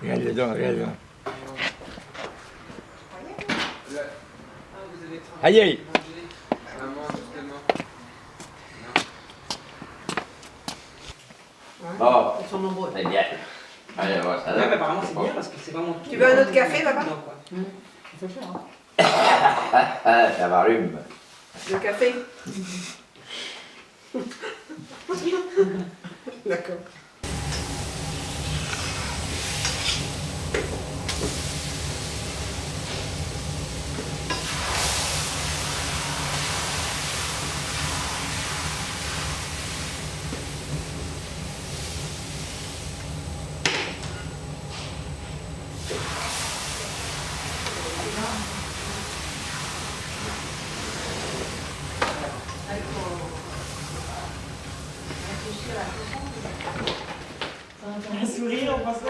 Regarde dedans, regarde dedans. Aïe aïe. Bon, Ils sont nombreux. c'est bien. Allez, on va voir ça Ouais, là. mais apparemment c'est bien parce que c'est vraiment. Tu veux un autre café, papa? Non, quoi. Il faut cher, hein. Ah, ça va rhume. Le café? D'accord. Un sourire en passant.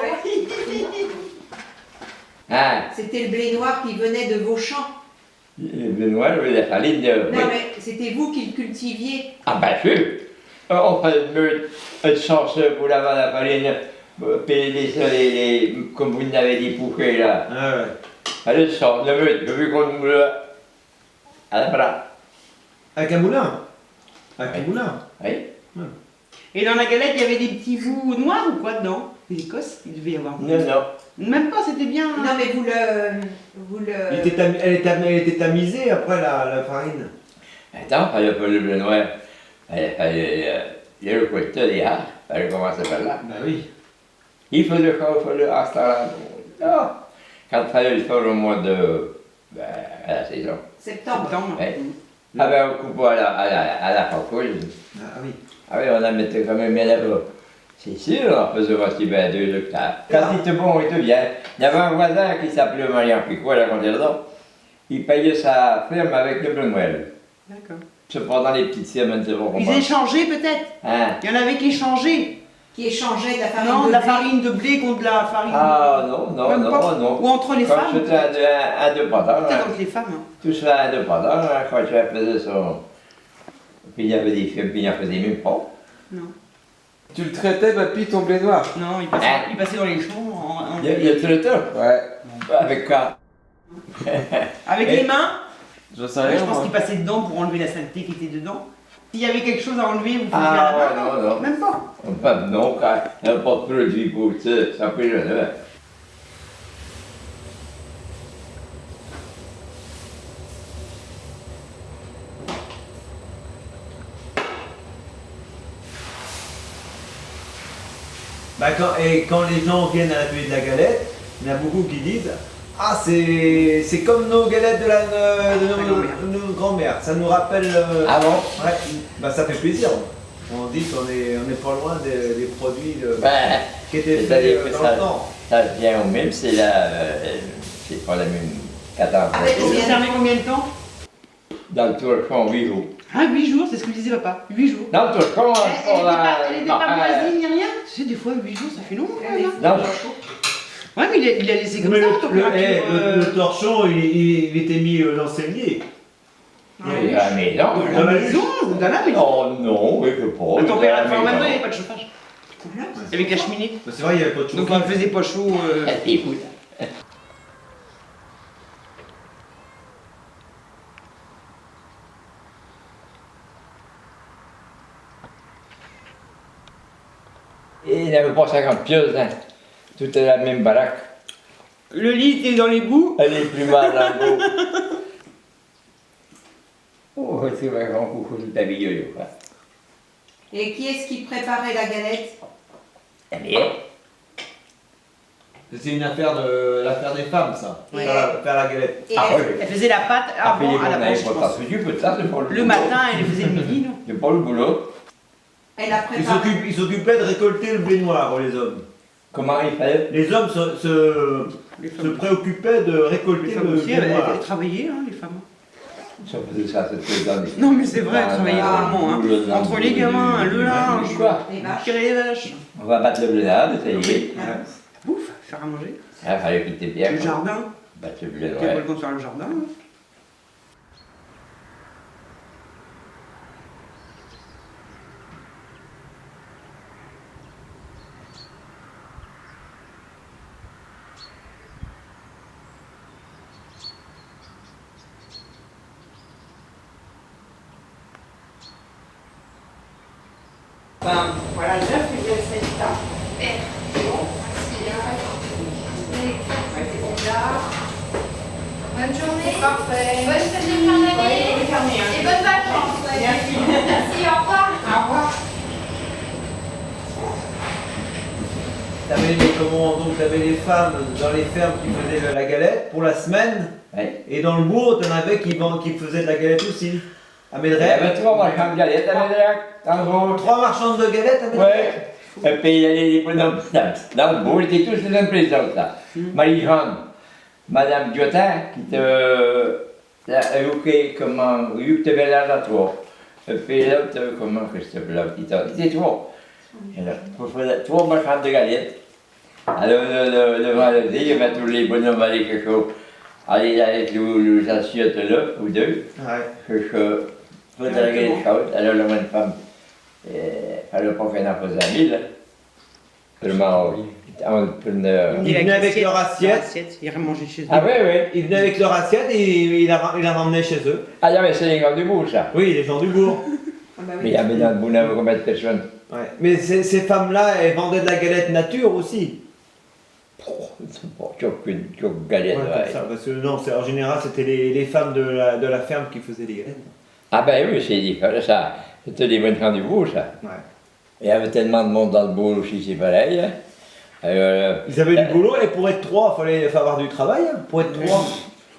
Ah, C'était le blé noir qui venait de vos champs. le blé noir, la farine de... Non, mais c'était vous qui le cultiviez. Ah ben sûr. On fait une meute, une sauce pour laver la farine, comme vous l'avez dit, poussé là. Ah ouais. Allez, une sauce de meute, je veux qu'on moule à la bras. Avec un moulin. Avec un moulin. Oui. Et dans la galette, il y avait des petits bouts noirs ou quoi dedans? Des écosses, il devait y avoir. Non, non. Même pas, c'était bien. Non, mais vous le... Elle était tamisée après la farine. Attends, il fallait pas le blé noir. Il fallait le couteau des arts. Il fallait commencer par là. Bah oui. Il faisait quoi, il fallait à ce temps-là. Ah, quand il fallait le faire au mois de... Ben, à la saison. Septembre. Septembre. Ouais. Ah ben, on coupe à la facouille. Ah oui. Ah oui, on la mettait quand même bien là-bas. C'est sûr, on faisait aussi bien 2 hectares. Quand il était bon, il était bien. Il y avait un voisin qui s'appelait Marian Picot, là, quand il était là. Il payait sa ferme avec le blé noir. D'accord. C'est pendant les petites semaines, c'est bon. Ils échangeaient peut-être. Hein? Il y en avait qui échangeaient. Qui échangeait de la farine Non, de de la blé. farine de blé contre de la farine. Ah non, non, Même non, pas. non. Ou entre les Quand femmes. c'était indépendant, Peut-être hein, entre les femmes. Hein. tout ça indépendant, hein, quand je faisais son... Puis il y avait des films, puis il en faisait même pas. Non. Tu le traitais, papy, ton blé noir? Non, il Hein? passait dans les champs. Il y a tout le temps. Ouais. Avec quoi? Avec Et- les mains. J'en sais Ouais, rien, je pense moi. qu'il passait dedans pour enlever la saleté qui était dedans. S'il y avait quelque chose à enlever, vous faisiez Ah à la main. ouais, non, non. Même pas. Enfin, non, quand il n'y a pas de produit pour ça, ça fait le neuf. Bah quand les gens viennent à l'atelier de la galette, il y en a beaucoup qui disent ah c'est comme nos galettes de nos grand-mères, ça nous rappelle. Ah bon? Ouais, bah ça fait plaisir. On dit qu'on est pas loin des produits Ben, qui étaient c'est-à-dire faits que dans le temps. ça vient au même, c'est c'est pas la même cadence. Avec Ça combien servait combien de temps? Dans le torchon, 8 jours. Ah, 8 jours, c'est ce que disait papa. 8 jours. Dans le torchon, Elle était pas voisine ni rien. Tu sais, des fois, 8 jours, ça fait long quand même. hein. Non, Ouais, mais il a laissé comme Mais ça, le, la température. le torchon il était mis dans le cellier. mais la maison. Dans la maison ou dans la maison. Oh non, oui, je pas. La température, Dans en la même temps, il n'y maison. avait pas de chauffage. Avec la cheminée. C'est vrai il n'y avait pas de Donc chauffage. il faisait pas chaud. Et puis, Et il n'avait pas 50 pièces, hein. Tout est la même baraque. Le lit était dans les bouts. Elle est plus mal dans le dos. Oh, c'est vrai qu'on couche tout habillé, quoi. Et qui est-ce qui préparait la galette? Elle y est. C'est une affaire des femmes ça. Ouais. Faire la galette. Et Ah elle- oui. Elle faisait la pâte avant à la poche, je pense. Tu peux ça, c'est pas le Le boulot. matin, elle faisait le midi, non? C'est pas le boulot. Elle a préparé. Ils s'occupaient de récolter le blé noir, les hommes. Comment il fait? Les hommes se Les femmes, préoccupaient de les récolter femmes le aussi, blé elles noir. travaillaient, hein, les femmes. Ça faisait ça, c'était dans les... Non, mais c'est vrai, elles travaillaient Ah, vraiment. Hein. boulot, Entre les gamins, le linge, Quoi? Les vaches. tirer les vaches, On va battre le blé là, ça y est. Ah. bouffe, faire à manger. Il fallait que tu bien. Le jardin, Battre le blé, tu pas ouais. le temps de faire le jardin. hein. Enfin, voilà, le 9, il y a le 7 là. Bonne journée. Parfait. Bonne fête de fin d'année. Et bonnes vacances. Merci. Merci, au revoir. Au revoir. T'avais les femmes dans les fermes qui faisaient de la galette pour la semaine. Ouais. Et dans le bourg, t'en avais qui faisaient de la galette aussi. À Il y Médrec. avait 3 marchands de galettes à Médrec, en gros. 3 marchandes de galettes à Médrec. Ouais. Et puis il y avait les bonhommes dans le bourg, ils étaient tous les mêmes présidents, là. Marie-Jeanne, Madame Diotin, qui était comment, qui était belle à 3. Et puis l'autre, comment, Christophe, l'autre, il était 3. Et là, pour faire 3 marchands de galettes. Alors le vendredi, il y avait tous les bonhommes aller quelque chose. Aller avec les assiettes là, ou deux. Ouais. Quelque chose. Pour de la galette chaude. Alors la bonne femme, elle n'a pas fait n'importe quoi mille. Seulement, Ils venaient avec leur assiette. Ils iraient manger chez eux. Ah oui, oui. Ils venaient avec leur assiette et il la ramenait chez eux. Ah, il y avait les gars du bourg, ça. Oui, les gens du bourg. Ah bah Mais oui. il y avait dans le bourg, il y avait combien de personnes? Ouais. Mais ces femmes-là, elles vendaient de la galette nature aussi. Tu as galette, Ouais, ouais. comme ça, parce que non, en général, c'était les femmes de la ferme qui faisaient les galettes. Ah ben oui, c'est différent, ça. C'était des bonnes gens du bourg, ça. Ouais. Il y avait tellement de monde dans le bourg aussi, c'est pareil. Hein. Ils avaient du boulot et pour être 3, il fallait avoir du travail. Hein, pour être 3.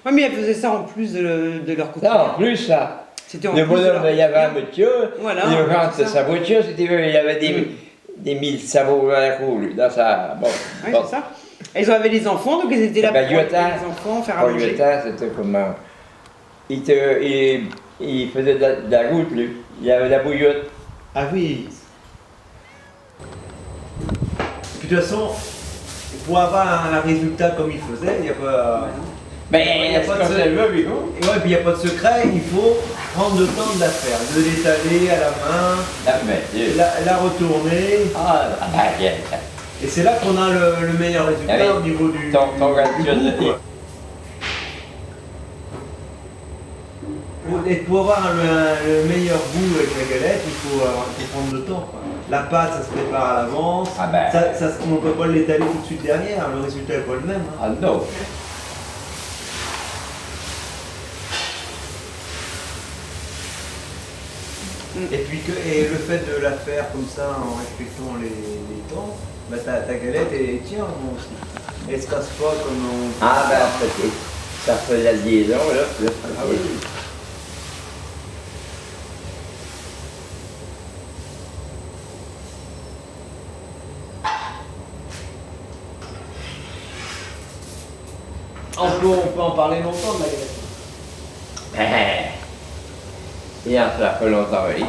Ouais, mais elles faisaient ça en plus de leur côté. Ça, en plus, ça. C'était en Le plus de bonhomme, leur il y avait un quotidien. monsieur, Voilà, il rentre c'est ça. sa voiture, si tu veux, il y avait des 1000 sabots à la cour, lui, dans sa... Bon, Ouais, bon. c'est ça. Elles avaient les enfants, donc elles étaient là Ben, pour aider Yotin, les enfants, faire à Paul manger. Yotin, c'était comment? Il faisait de la route, lui. Il y avait de la bouillotte. Ah oui. Puis de toute façon, pour avoir un résultat comme il faisait, il n'y a pas. Ben, Il y a pas de quand elle veut, lui, oh. Et ouais, puis il n'y a pas de secret, il faut prendre le temps de la faire, de l'étaler à la main, Ah, ben, Dieu. la retourner. Ah, ben, bien. Et c'est là qu'on a le meilleur résultat Ah oui. au niveau du. Ton du gratitude goût, de quoi. Et pour avoir le meilleur goût avec la galette, il faut prendre le temps, quoi. La pâte, ça se prépare à l'avance. Ah ben. On ne peut pas l'étaler tout de suite derrière, le résultat n'est pas le même. Hein. Ah, non. Et puis et le fait de la faire comme ça en respectant les temps, bah ta galette elle tient moi aussi. Elle se casse pas comme on. Ah, ben, peut-être. Ça fait la liaison, là. Ah oui. On peut en parler longtemps de la galette. Et ça fait longtemps, oui.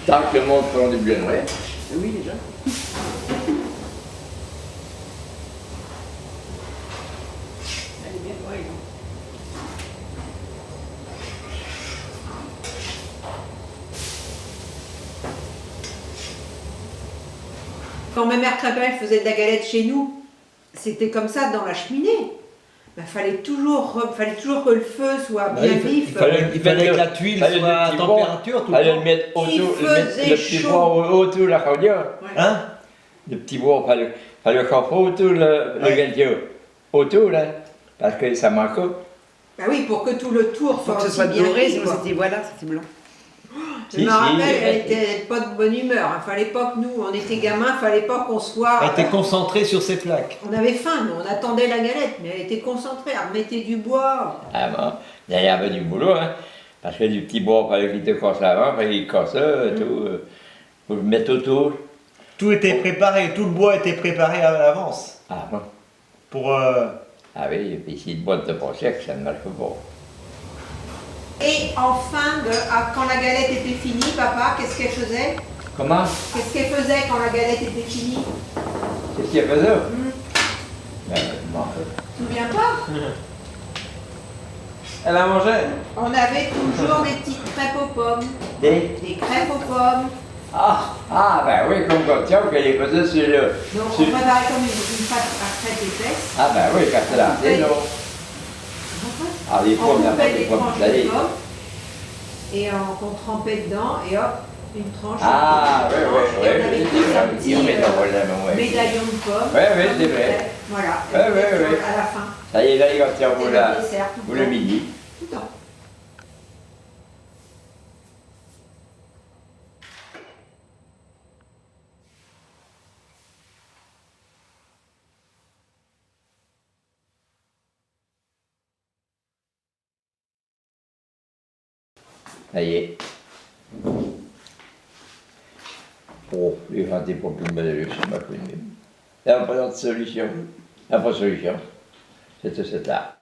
Tant que le monde prend du blé noir. Oui, déjà. Elle est bien, ouais, non. Quand ma mère Crépin faisait de la galette chez nous, c'était comme ça dans la cheminée. Il fallait toujours que le feu soit bien vif. Il fallait que la tuile fallait soit à le petit température tout le Fallait temps. le mettre autour, Il faisait le petit chaud. bois autour de la chaudière. Hein? Le petit bois, fallait le chauffer autour le Ouais. galdier. Autour, là. Parce que ça manquait. Bah oui, pour que tout le tour Faut soit que ce aussi soit bien doré, cuit, sinon quoi. c'était voilà, c'était blanc. Je me Si, rappelle, si, elle était pas de bonne humeur. Il fallait pas que nous, on était gamins, il fallait pas qu'on soit. Elle était concentrée sur ses plaques. On avait faim, nous, on attendait la galette, mais elle était concentrée, elle remettait du bois. Ah bon, il y avait du boulot, hein. Parce que du petit bois, fallait qu'il te casse avant, fallait qu'il casse tout. Faut le mettre autour. Tout était préparé, tout le bois était préparé à l'avance. Ah bon. Pour. Ah oui, et puis si le bois n'était pas sec, ça ne marche pas. Et enfin, quand la galette était finie, papa, qu'est-ce qu'elle faisait? Comment? Qu'est-ce qu'elle faisait quand la galette était finie? Qu'est-ce qu'il faisait? Ben, bon. Tu te souviens pas? Elle a mangé. On avait toujours des petites crêpes aux pommes. Des crêpes aux pommes. Ah, ben oui, comme Gauthier, qu'elle les faisait sur le... Donc on sur- préparait comme une pâte à crêpes épaisse. Ah ben oui, quand c'est là, c'est long. Ah, les On pommes, coupait les des pommes tranches de salées. pommes et on trempait dedans et hop, une tranche. Ah, oui, oui, Et on avait tous un oui. petit Il met dans le même, ouais. médaillon de pommes. Ouais, ouais, comme c'est vous vrai. faites. Voilà. Ouais, Et ouais, ouais. à la fin. Ça y est, là, il va tirer C'était pour, le dessert, tout pour le le temps. midi. Tout le temps. Ça y est. Oh, les gens n'étaient pas plus malheureux, c'est ma connue. Il n'y a pas d'autre solution. Il n'y a pas de solution. C'est tout ça.